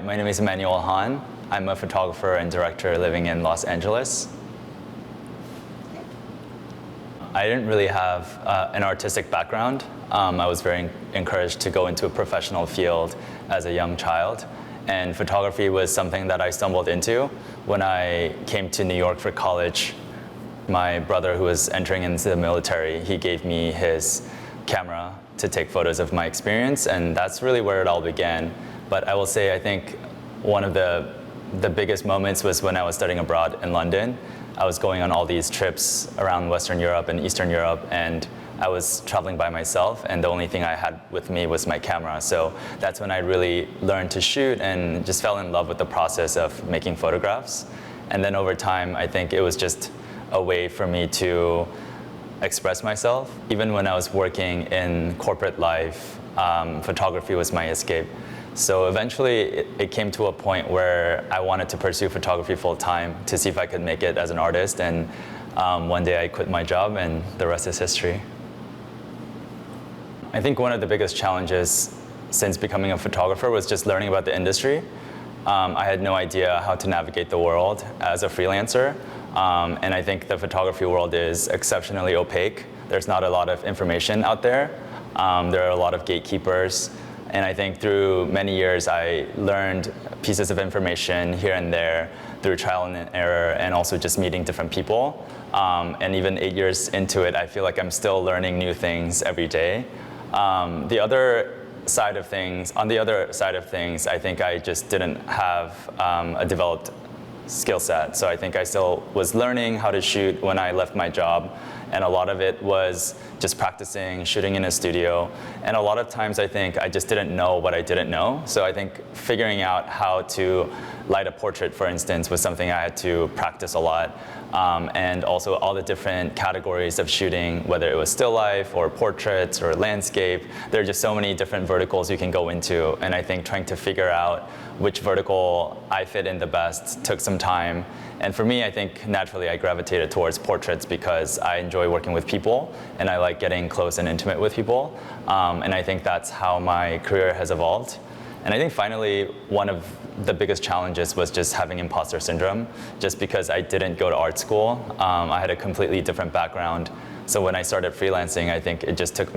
my name is Emanuel Hahn. I'm a photographer and director living in Los Angeles. I didn't really have an artistic background. I was very encouraged to go into a professional field as a young child. And photography was something that I stumbled into when I came to New York for college. My brother, who was entering into the military, he gave me his camera to take photos of my experience, and that's really where it all began. But I will say, I think one of the biggest moments was when I was studying abroad in London. I was going on all these trips around Western Europe and Eastern Europe, and I was traveling by myself, and the only thing I had with me was my camera. So that's when I really learned to shoot and just fell in love with the process of making photographs. And then over time, I think it was just a way for me to express myself. Even when I was working in corporate life, photography was my escape. So eventually it came to a point where I wanted to pursue photography full time to see if I could make it as an artist. And one day I quit my job, and the rest is history. I think one of the biggest challenges since becoming a photographer was just learning about the industry. I had no idea how to navigate the world as a freelancer. And I think the photography world is exceptionally opaque. There's not a lot of information out there. There are a lot of gatekeepers. And I think through many years, I learned pieces of information here and there through trial and error, and also just meeting different people. And even 8 years into it, I feel like I'm still learning new things every day. On the other side of things, I think I just didn't have a developed skill set. So I think I still was learning how to shoot when I left my job. And a lot of it was just practicing, shooting in a studio. And a lot of times I think I just didn't know what I didn't know. So I think figuring out how to light a portrait, for instance, was something I had to practice a lot. And also all the different categories of shooting, whether it was still life or portraits or landscape. There are just so many different verticals you can go into. And I think trying to figure out which vertical I fit in the best took some time. And for me, I think naturally I gravitated towards portraits because I enjoy working with people and I like getting close and intimate with people. And I think that's how my career has evolved. And I think finally, one of the biggest challenges was just having imposter syndrome, just because I didn't go to art school. I had a completely different background. So when I started freelancing, I think it just took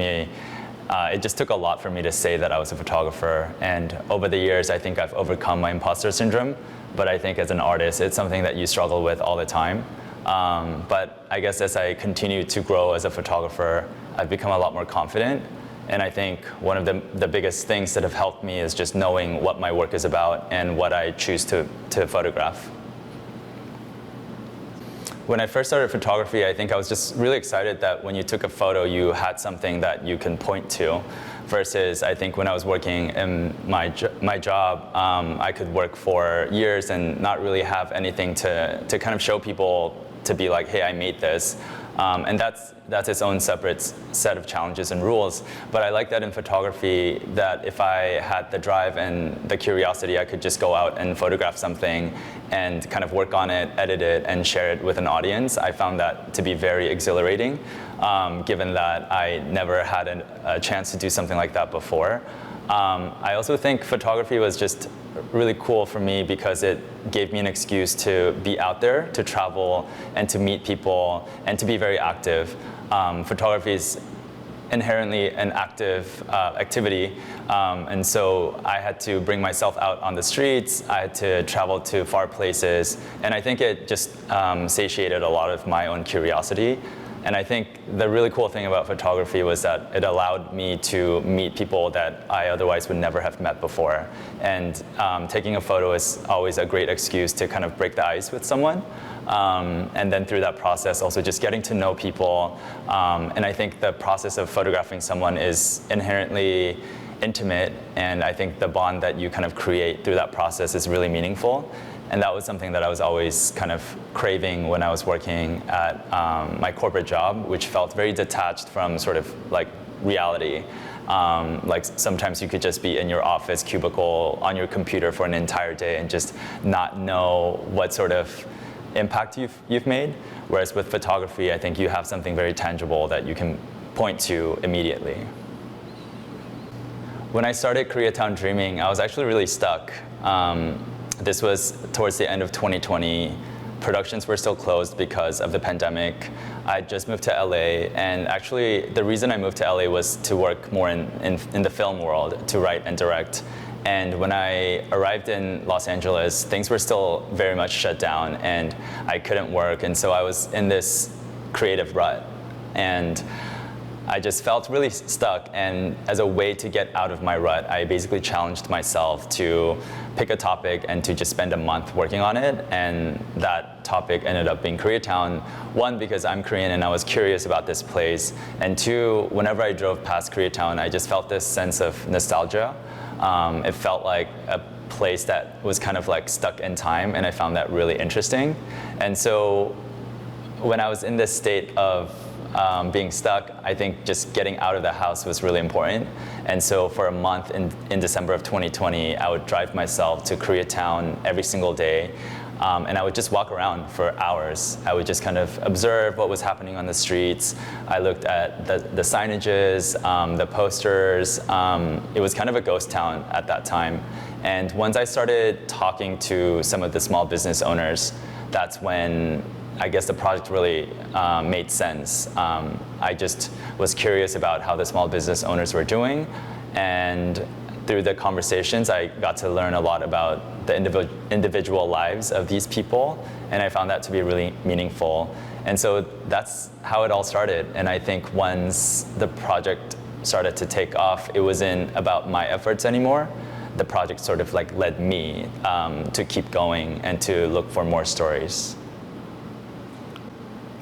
a lot for me to say that I was a photographer. And over the years, I think I've overcome my imposter syndrome. But I think as an artist, it's something that you struggle with all the time. But I guess as I continue to grow as a photographer, I've become a lot more confident. And I think one of the biggest things that have helped me is just knowing what my work is about and what I choose to photograph. When I first started photography, I think I was just really excited that when you took a photo, you had something that you can point to. Versus, I think when I was working in my job, I could work for years and not really have anything to kind of show people to be like, hey, I made this. And that's its own separate set of challenges and rules. But I like that in photography, that if I had the drive and the curiosity, I could just go out and photograph something and kind of work on it, edit it, and share it with an audience. I found that to be very exhilarating, given that I never had a chance to do something like that before. I also think photography was just really cool for me because it gave me an excuse to be out there, to travel, and to meet people, and to be very active. Photography is inherently an active activity, and so I had to bring myself out on the streets, I had to travel to far places, and I think it just satiated a lot of my own curiosity. And I think the really cool thing about photography was that it allowed me to meet people that I otherwise would never have met before. And taking a photo is always a great excuse to kind of break the ice with someone. And then through that process, also just getting to know people. And I think the process of photographing someone is inherently intimate. And I think the bond that you kind of create through that process is really meaningful. And that was something that I was always kind of craving when I was working at my corporate job, which felt very detached from sort of like reality. Like sometimes you could just be in your office cubicle on your computer for an entire day and just not know what sort of impact you've made. Whereas with photography, I think you have something very tangible that you can point to immediately. When I started Koreatown Dreaming, I was actually really stuck. This was towards the end of 2020. Productions were still closed because of the pandemic. I just moved to LA, and actually the reason I moved to LA was to work more in the film world, to write and direct. And when I arrived in Los Angeles, things were still very much shut down, and I couldn't work, and so I was in this creative rut. And I just felt really stuck, and as a way to get out of my rut, I basically challenged myself to pick a topic and to just spend a month working on it, and that topic ended up being Koreatown. One, because I'm Korean and I was curious about this place, and two, whenever I drove past Koreatown, I just felt this sense of nostalgia. It felt like a place that was kind of like stuck in time, and I found that really interesting. And so when I was in this state of being stuck, I think just getting out of the house was really important. And so for a month in December of 2020, I would drive myself to Koreatown every single day. And I would just walk around for hours. I would just kind of observe what was happening on the streets. I looked at the signages, the posters. It was kind of a ghost town at that time. And once I started talking to some of the small business owners, that's when I guess the project really made sense. I just was curious about how the small business owners were doing, and through the conversations, I got to learn a lot about the individual lives of these people, and I found that to be really meaningful. And so that's how it all started. And I think once the project started to take off, it wasn't about my efforts anymore. The project sort of like led me to keep going and to look for more stories.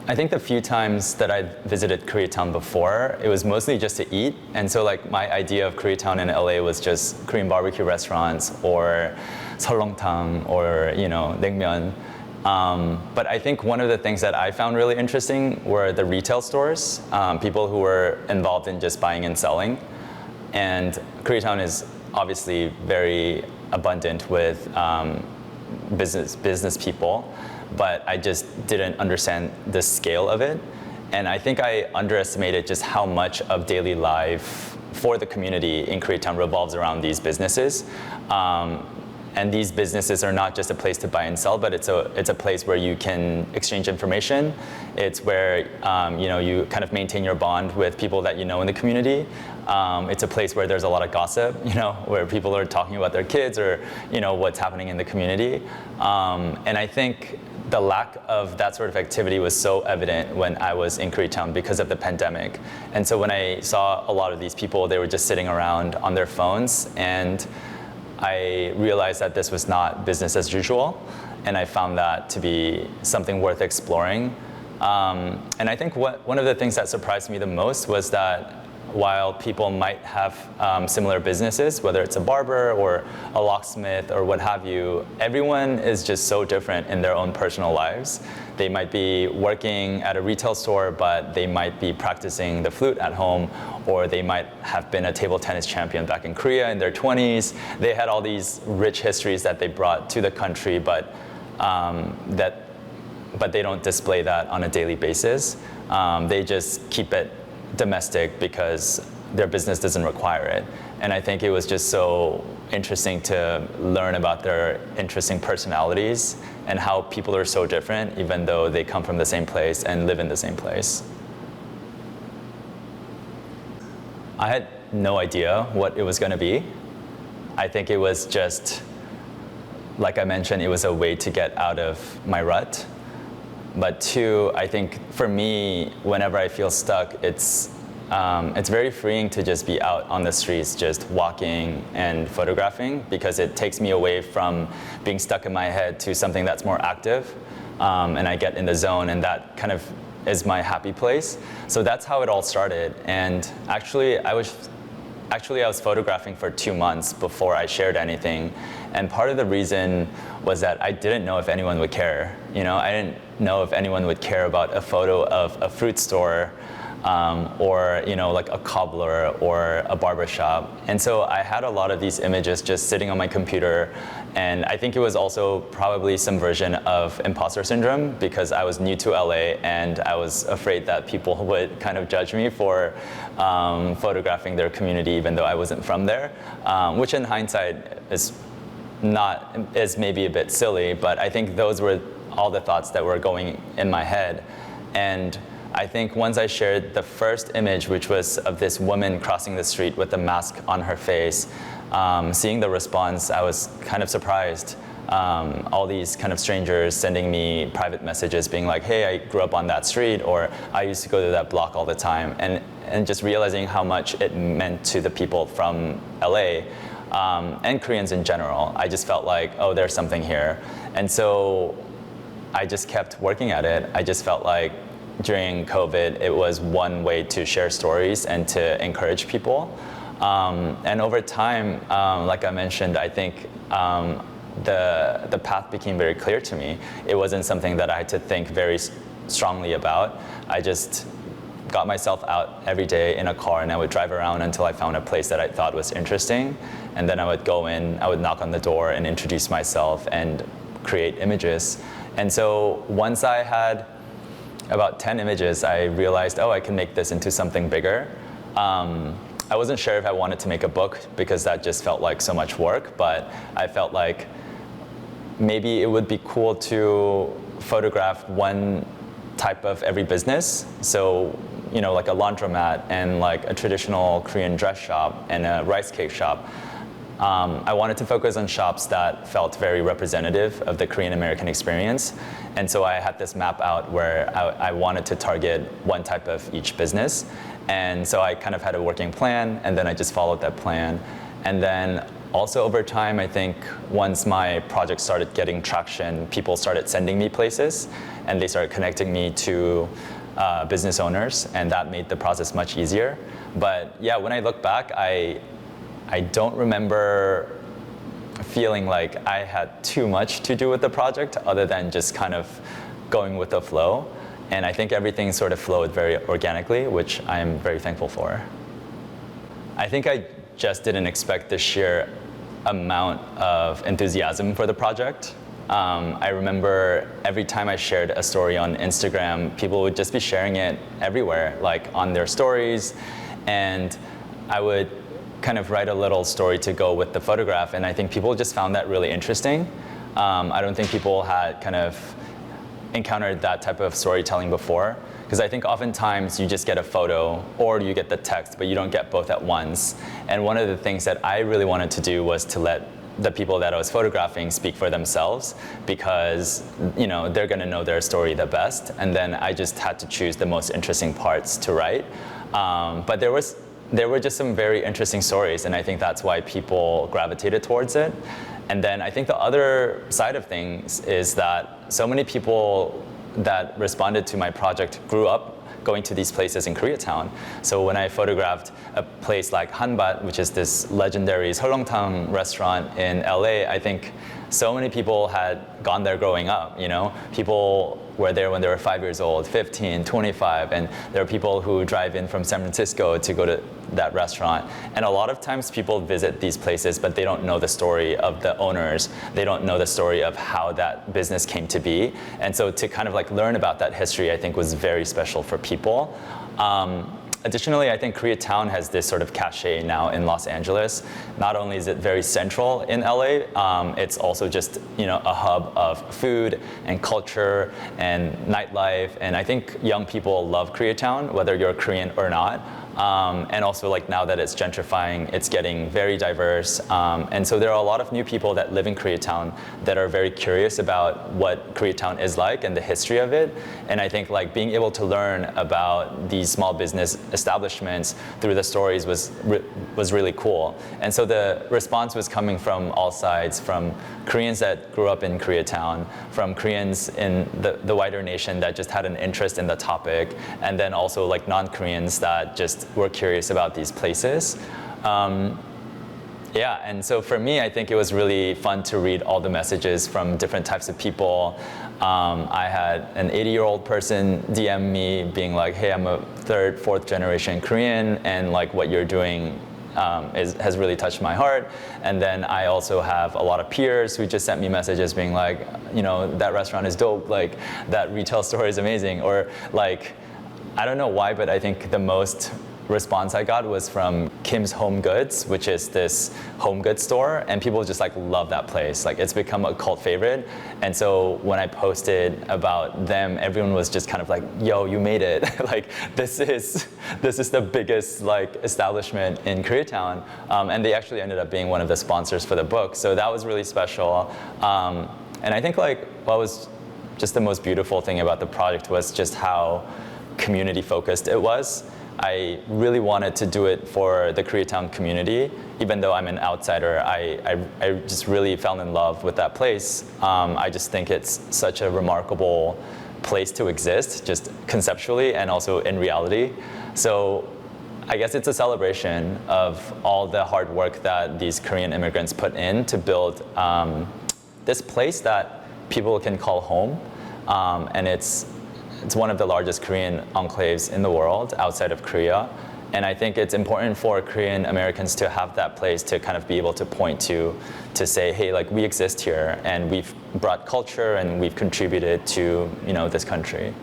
I think the few times that I visited Koreatown before, it was mostly just to eat. And so like my idea of Koreatown in LA was just Korean barbecue restaurants or seolleongtang or, naengmyeon. But I think one of the things that I found really interesting were the retail stores, people who were involved in just buying and selling. And Koreatown is obviously very abundant with business people, but I just didn't understand the scale of it. And I think I underestimated just how much of daily life for the community in Koreatown revolves around these businesses. And these businesses are not just a place to buy and sell, but it's a place where you can exchange information. It's where you kind of maintain your bond with people that you know in the community. It's a place where there's a lot of gossip, where people are talking about their kids or what's happening in the community. And I think the lack of that sort of activity was so evident when I was in Koreatown because of the pandemic. And so when I saw a lot of these people, they were just sitting around on their phones, and I realized that this was not business as usual, and I found that to be something worth exploring. And I think one of the things that surprised me the most was that while people might have similar businesses, whether it's a barber or a locksmith or what have you, everyone is just so different in their own personal lives. They might be working at a retail store, but they might be practicing the flute at home, or they might have been a table tennis champion back in Korea in their 20s. They had all these rich histories that they brought to the country, but they don't display that on a daily basis. They just keep it domestic because their business doesn't require it. And I think it was just so interesting to learn about their interesting personalities and how people are so different even though they come from the same place and live in the same place. I had no idea what it was going to be. I think it was just, like I mentioned, it was a way to get out of my rut. But two, I think for me, whenever I feel stuck, it's very freeing to just be out on the streets, just walking and photographing, because it takes me away from being stuck in my head to something that's more active, and I get in the zone, and that kind of is my happy place. So that's how it all started. And actually, I was photographing for 2 months before I shared anything. And part of the reason was that I didn't know if anyone would care. I didn't know if anyone would care about a photo of a fruit store or like a cobbler or a barber shop. And so I had a lot of these images just sitting on my computer, and I think it was also probably some version of imposter syndrome, because I was new to LA and I was afraid that people would kind of judge me for photographing their community even though I wasn't from there, which in hindsight is maybe a bit silly, but I think those were all the thoughts that were going in my head. And I think once I shared the first image, which was of this woman crossing the street with a mask on her face, seeing the response, I was kind of surprised. All these kind of strangers sending me private messages being like, hey, I grew up on that street, or I used to go to that block all the time. And just realizing how much it meant to the people from LA, and Koreans in general. I just felt like, oh, there's something here. And so I just kept working at it. I just felt like during COVID, it was one way to share stories and to encourage people. And over time, like I mentioned, I think the path became very clear to me. It wasn't something that I had to think very strongly about. I just got myself out every day in a car, and I would drive around until I found a place that I thought was interesting. And then I would go in, I would knock on the door and introduce myself and create images. And so once I had about 10 images, I realized, oh, I can make this into something bigger. I wasn't sure if I wanted to make a book, because that just felt like so much work, but I felt like maybe it would be cool to photograph one type of every business. So, like a laundromat and like a traditional Korean dress shop and a rice cake shop. I wanted to focus on shops that felt very representative of the Korean American experience. And so I had this map out where I wanted to target one type of each business. And so I kind of had a working plan, and then I just followed that plan. And then also over time, I think once my project started getting traction, people started sending me places, and they started connecting me to business owners, and that made the process much easier. But yeah, when I look back, I don't remember feeling like I had too much to do with the project, other than just kind of going with the flow. And I think everything sort of flowed very organically, which I'm very thankful for. I think I just didn't expect the sheer amount of enthusiasm for the project. I remember every time I shared a story on Instagram, people would just be sharing it everywhere, like on their stories. And I would kind of write a little story to go with the photograph, and I think people just found that really interesting. I don't think people had kind of encountered that type of storytelling before, because I think oftentimes you just get a photo or you get the text, but you don't get both at once. And one of the things that I really wanted to do was to let the people that I was photographing speak for themselves, because they're going to know their story the best, and then I just had to choose the most interesting parts to write. But there were just some very interesting stories, and I think that's why people gravitated towards it. And then I think the other side of things is that so many people that responded to my project grew up going to these places in Koreatown. So when I photographed a place like Hanbat, which is this legendary seolleongtang restaurant in LA, I think so many people had gone there growing up. People were there when they were 5 years old, 15, 25, and there are people who drive in from San Francisco to go to that restaurant. And a lot of times people visit these places, but they don't know the story of the owners. They don't know the story of how that business came to be. And so to kind of like learn about that history, I think was very special for people. Additionally, I think Koreatown has this sort of cachet now in Los Angeles. Not only is it very central in LA, it's also just a hub of food and culture and nightlife. And I think young people love Koreatown, whether you're Korean or not. And also like now that it's gentrifying, it's getting very diverse. And so there are a lot of new people that live in Koreatown that are very curious about what Koreatown is like and the history of it. And I think like being able to learn about these small business establishments through the stories was really cool. And so the response was coming from all sides, from Koreans that grew up in Koreatown, from Koreans in the wider nation that just had an interest in the topic, and then also like non-Koreans that just were curious about these places. Yeah, and so for me, I think it was really fun to read all the messages from different types of people. I had an 80-year-old person DM me being like, hey, I'm a third, fourth generation Korean, and like what you're doing has really touched my heart. And then I also have a lot of peers who just sent me messages being like, that restaurant is dope, like that retail store is amazing. Or like, I don't know why, but I think the most response I got was from Kim's Home Goods, which is this home goods store, and people just like love that place. Like it's become a cult favorite. And so when I posted about them, everyone was just kind of like, yo, you made it. Like this is the biggest like establishment in Koreatown. And they actually ended up being one of the sponsors for the book. So that was really special. And I think like what was just the most beautiful thing about the project was just how community focused it was. I really wanted to do it for the Koreatown community, even though I'm an outsider. I just really fell in love with that place. I just think it's such a remarkable place to exist, just conceptually and also in reality. So I guess it's a celebration of all the hard work that these Korean immigrants put in to build this place that people can call home. And it's one of the largest Korean enclaves in the world outside of Korea. And I think it's important for Korean Americans to have that place to kind of be able to point to say, hey, like we exist here and we've brought culture and we've contributed to, this country.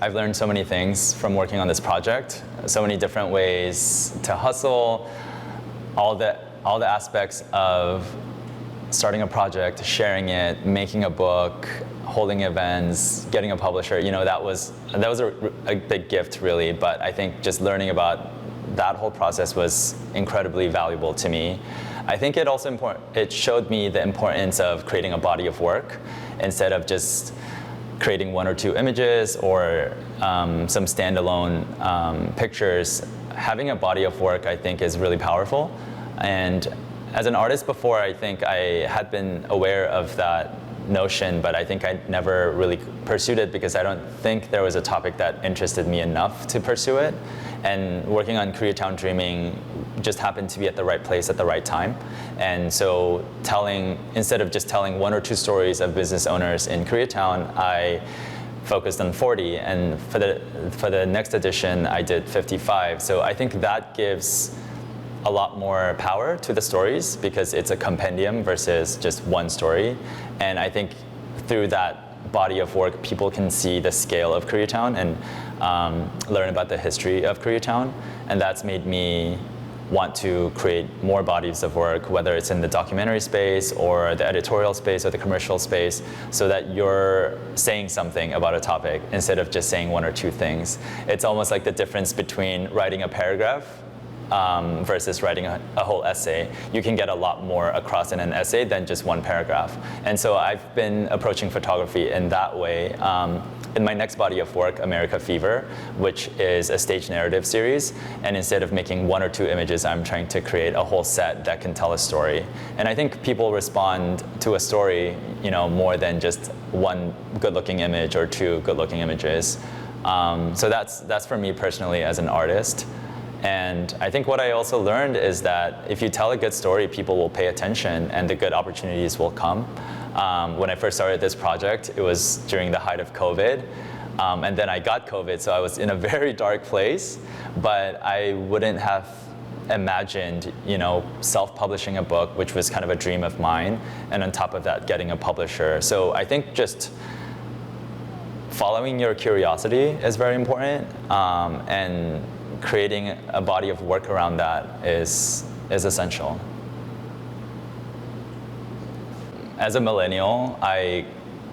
I've learned so many things from working on this project, so many different ways to hustle, all the aspects of starting a project, sharing it, making a book, holding events, getting a publisher, that was a big gift really, but I think just learning about that whole process was incredibly valuable to me. I think it showed me the importance of creating a body of work instead of just creating one or two images or some standalone pictures. Having a body of work I think is really powerful. And as an artist before, I think I had been aware of that notion, but I think I never really pursued it because I don't think there was a topic that interested me enough to pursue it. And working on Koreatown Dreaming just happened to be at the right place at the right time. And so instead of just telling one or two stories of business owners in Koreatown, I focused on 40. And for the next edition, I did 55. So I think that gives a lot more power to the stories because it's a compendium versus just one story. And I think through that body of work, people can see the scale of Koreatown and learn about the history of Koreatown. And that's made me want to create more bodies of work, whether it's in the documentary space or the editorial space or the commercial space, so that you're saying something about a topic instead of just saying one or two things. It's almost like the difference between writing a paragraph versus writing a whole essay. You can get a lot more across in an essay than just one paragraph. And so I've been approaching photography in that way. In my next body of work, America Fever, which is a stage narrative series, and instead of making one or two images, I'm trying to create a whole set that can tell a story. And I think people respond to a story, more than just one good-looking image or two good-looking images. So that's for me personally as an artist. And I think what I also learned is that if you tell a good story, people will pay attention and the good opportunities will come. When I first started this project, it was during the height of COVID. And then I got COVID, so I was in a very dark place. But I wouldn't have imagined, self-publishing a book, which was kind of a dream of mine. And on top of that, getting a publisher. So I think just following your curiosity is very important. And creating a body of work around that is essential. As a millennial, I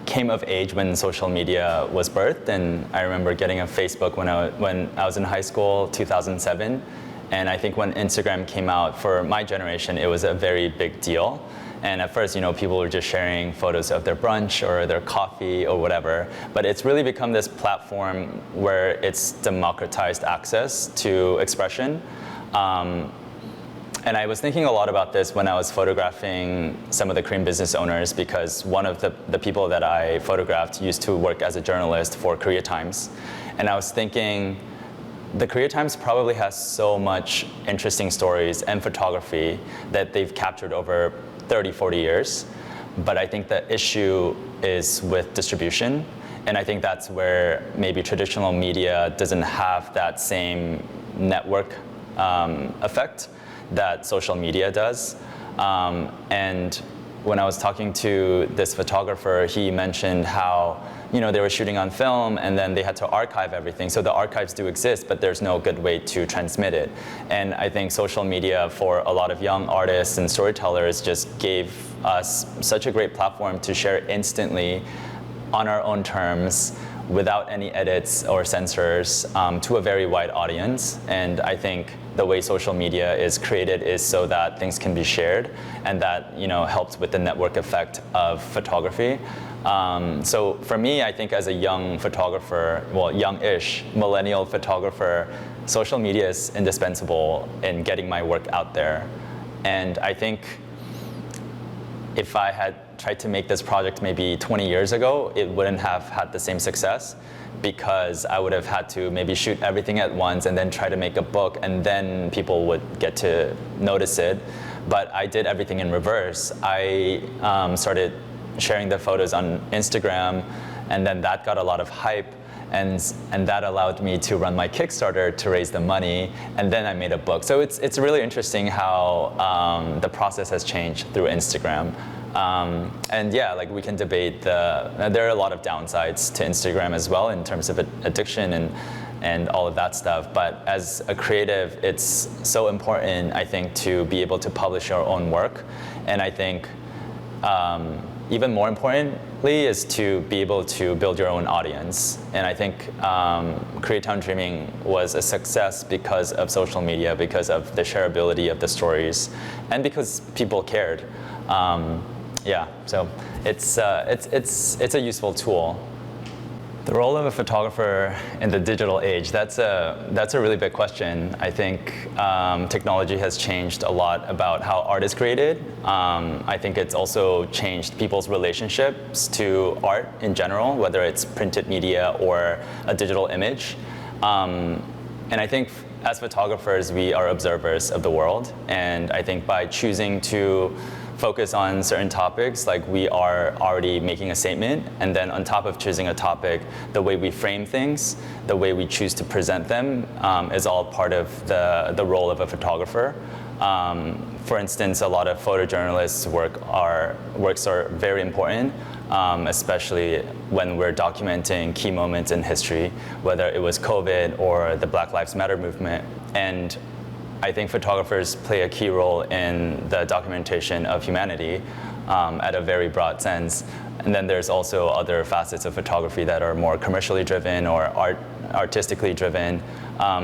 came of age when social media was birthed, and I remember getting a Facebook when I was in high school, 2007. And I think when Instagram came out, for my generation, it was a very big deal. And at first, people were just sharing photos of their brunch or their coffee or whatever. But it's really become this platform where it's democratized access to expression. And I was thinking a lot about this when I was photographing some of the Korean business owners, because one of the people that I photographed used to work as a journalist for Korea Times. And I was thinking, the Korea Times probably has so much interesting stories and photography that they've captured over 30, 40 years. But I think the issue is with distribution. And I think that's where maybe traditional media doesn't have that same network effect that social media does. And when I was talking to this photographer, he mentioned how they were shooting on film and then they had to archive everything. So the archives do exist, but there's no good way to transmit it. And I think social media for a lot of young artists and storytellers just gave us such a great platform to share instantly on our own terms without any edits or censors to a very wide audience. And I think the way social media is created is so that things can be shared, and that helps with the network effect of photography. So for me, I think as a young photographer, well, young-ish millennial photographer, social media is indispensable in getting my work out there. And I think if I had tried to make this project maybe 20 years ago, it wouldn't have had the same success, because I would have had to maybe shoot everything at once and then try to make a book, and then people would get to notice it. But I did everything in reverse. I started sharing the photos on Instagram, and then that got a lot of hype, and that allowed me to run my Kickstarter to raise the money, and then I made a book. So it's really interesting how the process has changed through Instagram. And yeah, like we can debate there are a lot of downsides to Instagram as well in terms of addiction and all of that stuff. But as a creative, it's so important, I think, to be able to publish your own work. And I think even more importantly is to be able to build your own audience. And I think Koreatown Dreaming was a success because of social media, because of the shareability of the stories, and because people cared. Yeah, so it's a useful tool. The role of a photographer in the digital age, that's a really big question. I think technology has changed a lot about how art is created. I think it's also changed people's relationships to art in general, whether it's printed media or a digital image. And I think as photographers, we are observers of the world. And I think by choosing to focus on certain topics, like we are already making a statement. And then on top of choosing a topic, the way we frame things, the way we choose to present them is all part of the role of a photographer. For instance, a lot of photojournalists' works are very important, especially when we're documenting key moments in history, whether it was COVID or the Black Lives Matter movement. And I think photographers play a key role in the documentation of humanity at a very broad sense. And then there's also other facets of photography that are more commercially driven or artistically driven.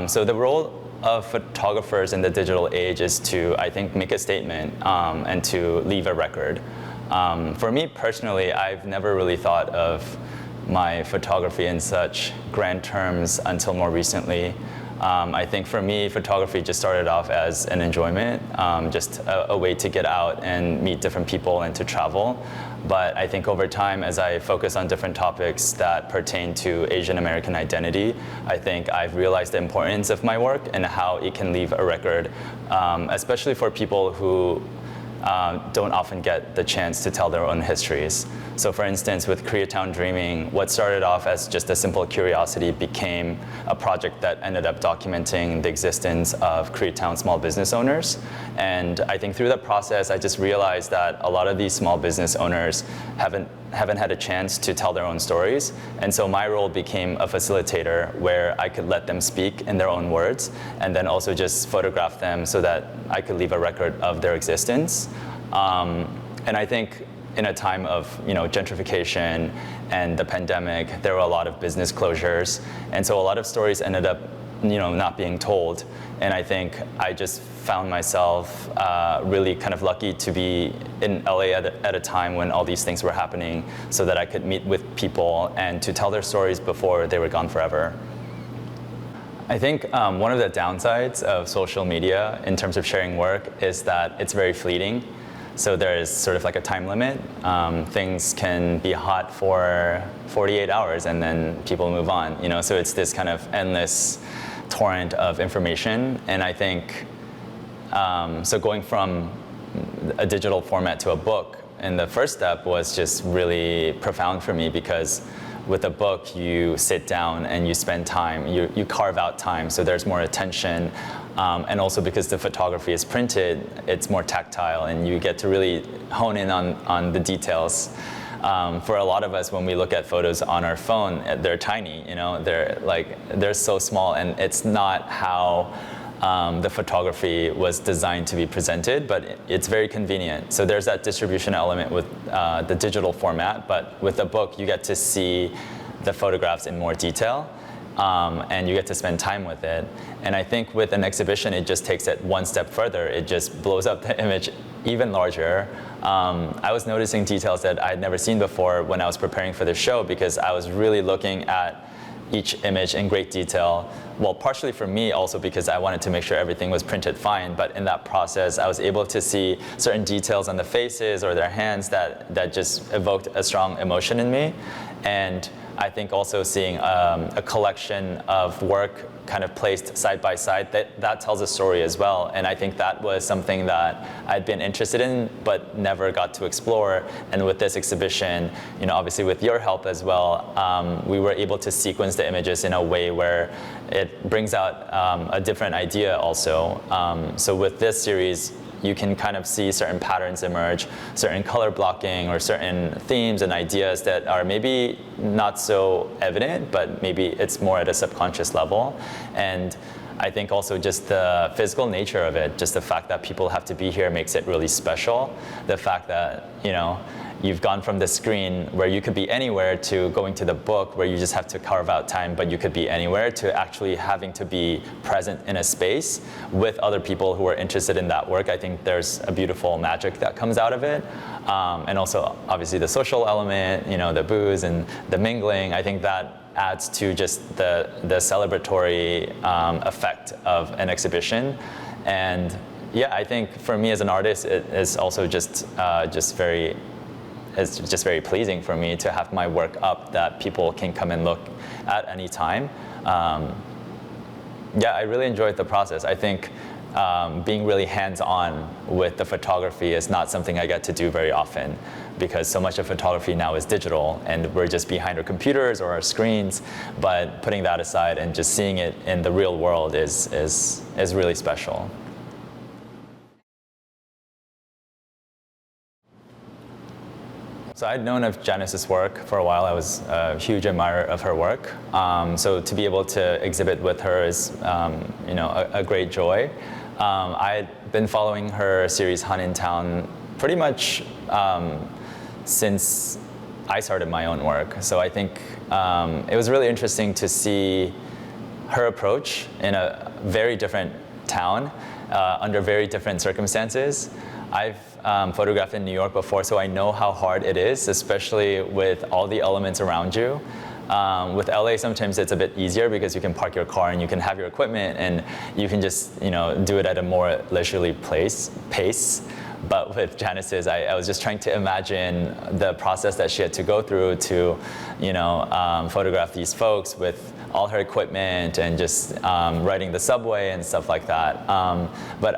So the role of photographers in the digital age is to, I think, make a statement and to leave a record. For me personally, I've never really thought of my photography in such grand terms until more recently. I think for me, photography just started off as an enjoyment, just a way to get out and meet different people and to travel. But I think over time, as I focus on different topics that pertain to Asian American identity, I think I've realized the importance of my work and how it can leave a record, especially for people who don't often get the chance to tell their own histories. So for instance, with Koreatown Dreaming, what started off as just a simple curiosity became a project that ended up documenting the existence of Koreatown small business owners. And I think through that process, I just realized that a lot of these small business owners haven't had a chance to tell their own stories. And so my role became a facilitator where I could let them speak in their own words and then also just photograph them so that I could leave a record of their existence. And I think in a time of gentrification and the pandemic, there were a lot of business closures. And so a lot of stories ended up not being told. And I think I just found myself really kind of lucky to be in LA at a time when all these things were happening so that I could meet with people and to tell their stories before they were gone forever. I think one of the downsides of social media in terms of sharing work is that it's very fleeting. So there is sort of like a time limit. Things can be hot for 48 hours and then people move on. So it's this kind of endless torrent of information. And I think, so going from a digital format to a book in the first step was just really profound for me, because with a book, you sit down and you spend time, you carve out time, so there's more attention. And also because the photography is printed, it's more tactile and you get to really hone in on the details. For a lot of us, when we look at photos on our phone, they're tiny, they're so small, and it's not how the photography was designed to be presented, but it's very convenient. So there's that distribution element with the digital format, but with the book, you get to see the photographs in more detail, and you get to spend time with it. And I think with an exhibition, it just takes it one step further. It just blows up the image even larger. I was noticing details that I'd never seen before when I was preparing for the show, because I was really looking at each image in great detail. Well, partially for me also because I wanted to make sure everything was printed fine, but in that process I was able to see certain details on the faces or their hands that just evoked a strong emotion in me. And I think also seeing a collection of work kind of placed side by side, that tells a story as well. And I think that was something that I'd been interested in but never got to explore. And with this exhibition, obviously with your help as well, we were able to sequence the images in a way where it brings out a different idea also. So with this series, you can kind of see certain patterns emerge, certain color blocking or certain themes and ideas that are maybe not so evident, but maybe it's more at a subconscious level. And I think also just the physical nature of it, just the fact that people have to be here makes it really special. The fact that, you've gone from the screen where you could be anywhere to going to the book where you just have to carve out time, but you could be anywhere, to actually having to be present in a space with other people who are interested in that work. I think there's a beautiful magic that comes out of it. And also obviously the social element, the booze and the mingling, I think that adds to just the celebratory effect of an exhibition. And yeah, I think for me as an artist, it is also it's just very pleasing for me to have my work up that people can come and look at any time. Yeah, I really enjoyed the process. I think being really hands-on with the photography is not something I get to do very often, because so much of photography now is digital and we're just behind our computers or our screens. But putting that aside and just seeing it in the real world is really special. So I'd known of Janice's work for a while. I was a huge admirer of her work. So to be able to exhibit with her is, a great joy. I had been following her series Hahn in Town pretty much since I started my own work. So I think it was really interesting to see her approach in a very different town, under very different circumstances. I've photographed in New York before, so I know how hard it is, especially with all the elements around you. With LA, sometimes it's a bit easier because you can park your car and you can have your equipment and you can just do it at a more leisurely pace. But with Janice's, I was just trying to imagine the process that she had to go through to photograph these folks with all her equipment and just riding the subway and stuff like that. But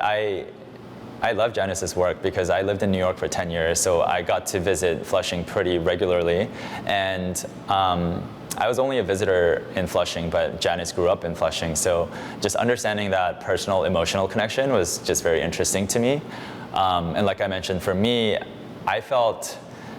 I love Janice's work because I lived in New York for 10 years, so I got to visit Flushing pretty regularly. And I was only a visitor in Flushing, but Janice grew up in Flushing, so just understanding that personal, emotional connection was just very interesting to me. And like I mentioned, for me, I felt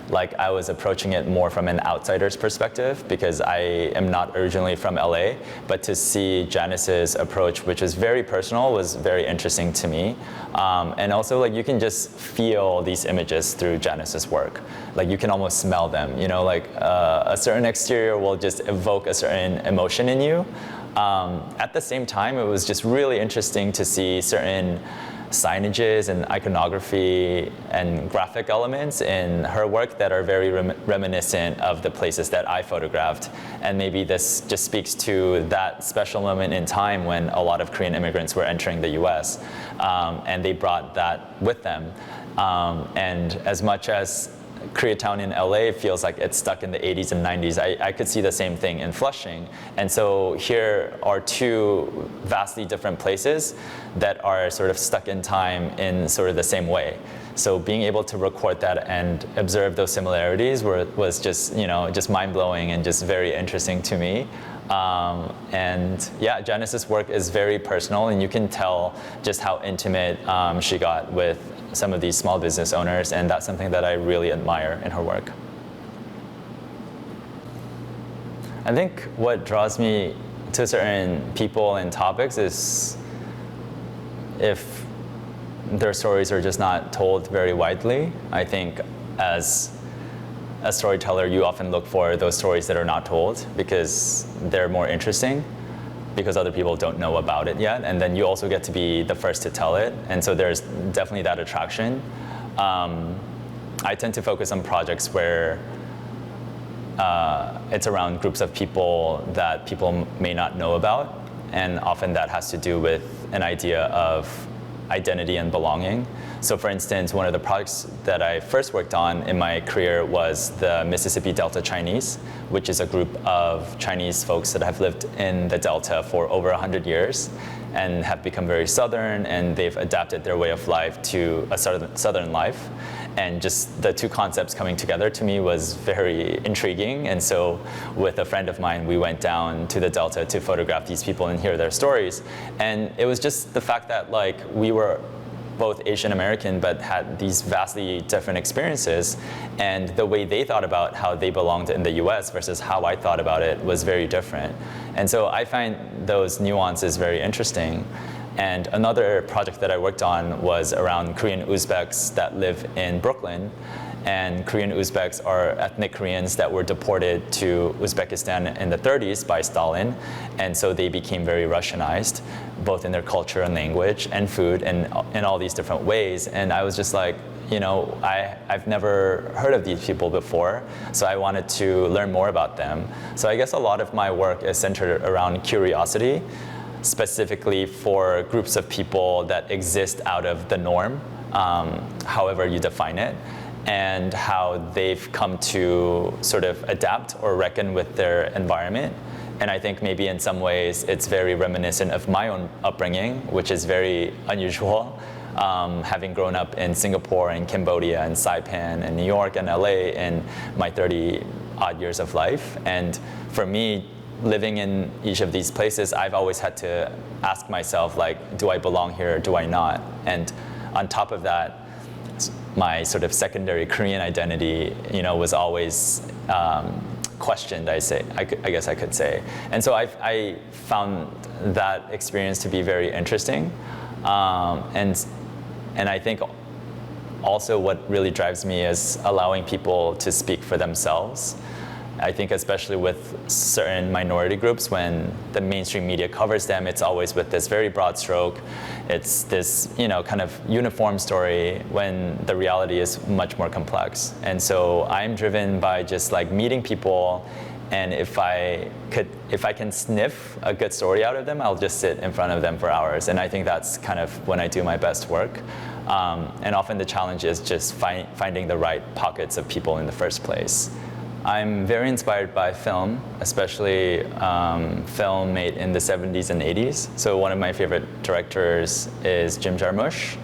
like I was approaching it more from an outsider's perspective because I am not originally from LA, but to see Janice's approach, which is very personal, was very interesting to me. And also, you can just feel these images through Janice's work. You can almost smell them, a certain exterior will just evoke a certain emotion in you. At the same time, it was just really interesting to see certain signages and iconography and graphic elements in her work that are very reminiscent of the places that I photographed. And maybe this just speaks to that special moment in time when a lot of Korean immigrants were entering the US, and they brought that with them. And as much as Koreatown in LA feels like it's stuck in the 80s and 90s, I could see the same thing in Flushing. And so here are two vastly different places that are sort of stuck in time in sort of the same way. So being able to record that and observe those similarities was just, just mind-blowing and just very interesting to me. And yeah, Janice's work is very personal, and you can tell just how intimate she got with some of these small business owners, and that's something that I really admire in her work. I think what draws me to certain people and topics is if their stories are just not told very widely. I think as a storyteller, you often look for those stories that are not told because they're more interesting, because other people don't know about it yet, and then you also get to be the first to tell it, and so there's definitely that attraction. I tend to focus on projects where it's around groups of people that people may not know about, and often that has to do with an idea of identity and belonging. So for instance, one of the projects that I first worked on in my career was the Mississippi Delta Chinese, which is a group of Chinese folks that have lived in the Delta for over 100 years and have become very Southern, and they've adapted their way of life to a Southern life. And just the two concepts coming together to me was very intriguing. And so with a friend of mine, we went down to the Delta to photograph these people and hear their stories. And it was just the fact that we were both Asian American but had these vastly different experiences, and the way they thought about how they belonged in the US versus how I thought about it was very different. And so I find those nuances very interesting. And another project that I worked on was around Korean Uzbeks that live in Brooklyn. And Korean Uzbeks are ethnic Koreans that were deported to Uzbekistan in the 30s by Stalin. And so they became very Russianized, both in their culture and language and food and in all these different ways. And I was just like, I've never heard of these people before, so I wanted to learn more about them. So I guess a lot of my work is centered around curiosity, specifically for groups of people that exist out of the norm, however you define it, and how they've come to sort of adapt or reckon with their environment. And I think maybe in some ways it's very reminiscent of my own upbringing, which is very unusual, having grown up in Singapore and Cambodia and Saipan and New York and LA in my 30-odd years of life. And for me, living in each of these places, I've always had to ask myself, do I belong here or do I not? And on top of that, my sort of secondary Korean identity, was always questioned, I guess I could say. And so I found that experience to be very interesting. And I think also what really drives me is allowing people to speak for themselves. I think especially with certain minority groups, when the mainstream media covers them, it's always with this very broad stroke. It's this, kind of uniform story, when the reality is much more complex. And so I'm driven by just meeting people, and if I can sniff a good story out of them, I'll just sit in front of them for hours. And I think that's kind of when I do my best work. And often the challenge is just finding the right pockets of people in the first place. I'm very inspired by film, especially film made in the 70s and 80s. So one of my favorite directors is Jim Jarmusch,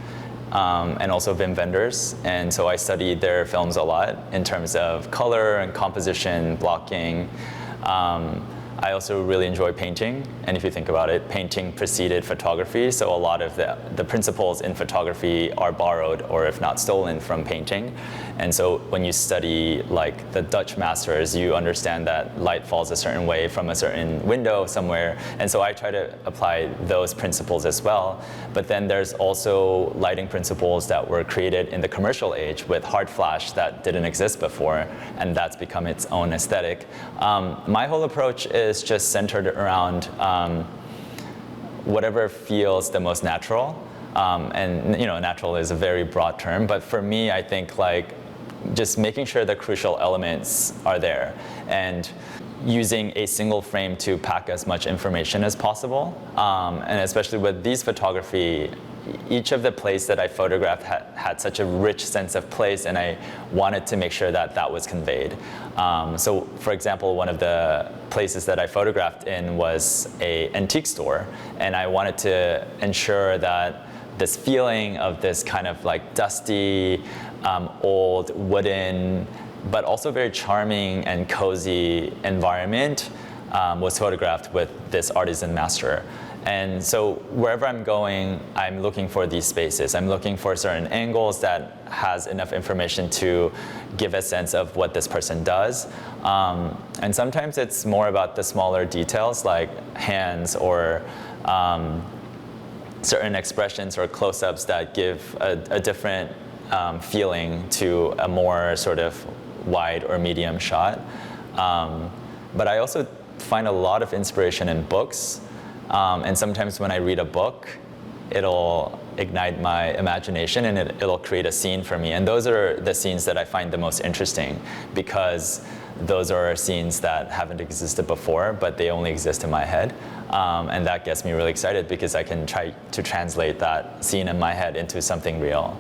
and also Wim Wenders. And so I studied their films a lot in terms of color and composition, blocking. I also really enjoy painting, and if you think about it, painting preceded photography, so a lot of the principles in photography are borrowed, or if not stolen, from painting. And so when you study the Dutch masters, you understand that light falls a certain way from a certain window somewhere, and so I try to apply those principles as well. But then there's also lighting principles that were created in the commercial age with hard flash that didn't exist before, and that's become its own aesthetic. My whole approach is just centered around whatever feels the most natural. And natural is a very broad term, but for me, I think just making sure the crucial elements are there, and using a single frame to pack as much information as possible. And especially with these photography, each of the places that I photographed had such a rich sense of place, and I wanted to make sure that that was conveyed. So for example, one of the places that I photographed in was an antique store, and I wanted to ensure that this feeling of this kind of like dusty, old wooden, but also very charming and cozy environment was photographed with this artisan master. And so wherever I'm going, I'm looking for these spaces. I'm looking for certain angles that has enough information to give a sense of what this person does. And sometimes it's more about the smaller details like hands or certain expressions or close-ups that give a different feeling to a more sort of wide or medium shot. But I also find a lot of inspiration in books. And sometimes when I read a book, it'll ignite my imagination and it'll create a scene for me. And those are the scenes that I find the most interesting because those are scenes that haven't existed before, but they only exist in my head. And that gets me really excited because I can try to translate that scene in my head into something real.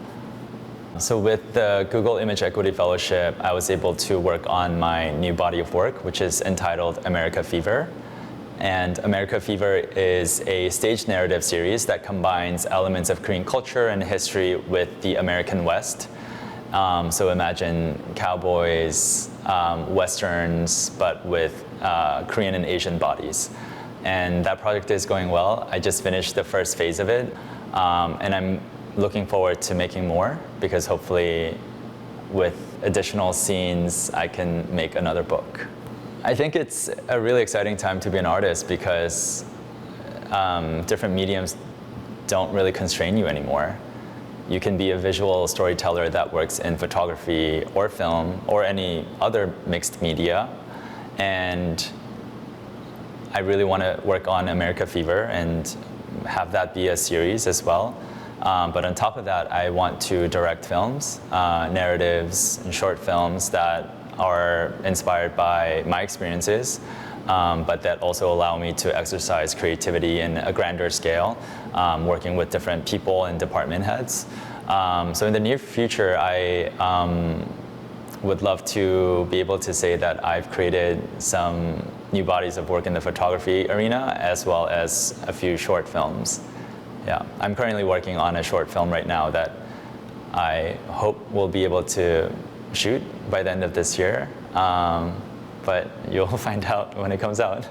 So with the Google Image Equity Fellowship, I was able to work on my new body of work, which is entitled America Fever. And America Fever is a stage narrative series that combines elements of Korean culture and history with the American West. So imagine cowboys, westerns, but with Korean and Asian bodies. And that project is going well. I just finished the first phase of it. And I'm looking forward to making more because hopefully with additional scenes, I can make another book. I think it's a really exciting time to be an artist because different mediums don't really constrain you anymore. You can be a visual storyteller that works in photography or film or any other mixed media. And I really want to work on America Fever and have that be a series as well. But on top of that, I want to direct films, narratives, and short films that are inspired by my experiences, but that also allow me to exercise creativity in a grander scale, working with different people and department heads. So in the near future, I would love to be able to say that I've created some new bodies of work in the photography arena, as well as a few short films. Yeah, I'm currently working on a short film right now that I hope we'll be able to shoot by the end of this year, but you'll find out when it comes out.